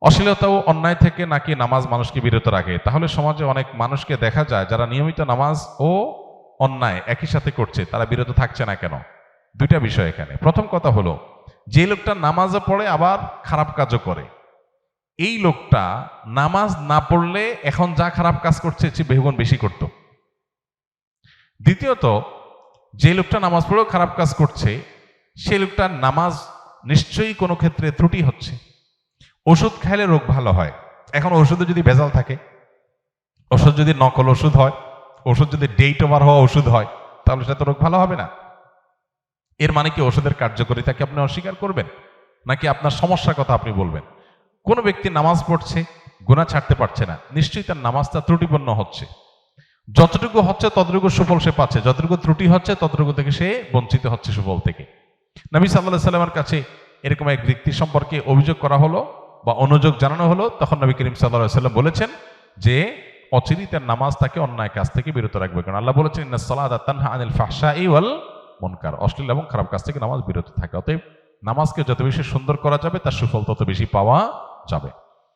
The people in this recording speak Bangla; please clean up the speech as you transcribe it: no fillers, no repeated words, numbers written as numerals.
অশ্লীলতা ও অন্যায় থেকে নাকি নামাজ মানুষকে বিরত রাখে? তাহলে সমাজে অনেক মানুষকে দেখা যায় যারা নিয়মিত নামাজ ও অন্যায় একই সাথে করছে, তারা বিরত থাকছে না কেন? দুইটা বিষয় এখানে। প্রথম কথা হলো, যে লোকটা নামাজও পড়ে আবার খারাপ কাজও করে, এই লোকটা নামাজ না পড়লে এখন যা খারাপ কাজ করছে চেয়ে বহুগুণ বেশি করত। দ্বিতীয়ত, যে লোকটা নামাজ পড়েও খারাপ কাজ করছে, সে লোকটার নামাজ নিশ্চয়ই কোনো ক্ষেত্রে ত্রুটি হচ্ছে। ওষুধ খাইলে রোগ ভালো হয়, এখন ওষুধে যদি ভেজাল থাকে, ওষুধ যদি নকল ওষুধ হয়, ওষুধ যদি ডেট ওভার হওয়া ওষুধ হয়, তাহলে সেটা তো রোগ ভালো হবে না। এর মানে কি ওষুধের কার্যকারিতাকে আপনি অস্বীকার করবেন, নাকি আপনার সমস্যার কথা আপনি বলবেন? কোনো ব্যক্তি নামাজ পড়ছে, গুনাহ ছাড়তে পারছে না, নিশ্চয়ই তার নামাজটা ত্রুটিপূর্ণ হচ্ছে। যতটুকু হচ্ছে ততটুকু সুফল সে পাচ্ছে, যতটুকু ত্রুটি হচ্ছে ততটুকু থেকে সে বঞ্চিত হচ্ছে সুফল থেকে। নবী সাল্লাল্লাহু আলাইহি সাল্লামের কাছে এরকম এক ব্যক্তি সম্পর্কে অভিযোগ করা হলো বা অনুযোগ জানানো হলো, তখন নবী করিম সাল্লাল্লাহু আলাইহি সাল্লাম বলেছেন যে অচিরেই তার নামাজ তাকে অন্যায় কাজ থেকে বিরত রাখবে, কারণ আল্লাহ বলেছেন ইন্নাস সালাতা তানহা আনিল ফাহশাই ওয়াল মুনকার, অশ্লীল এবং খারাপ কাজ থেকে নামাজ বিরত থাকে। অতএব নামাজকে যত বেশি সুন্দর করা যাবে তার সুফল তত বেশি পাওয়া যাবে।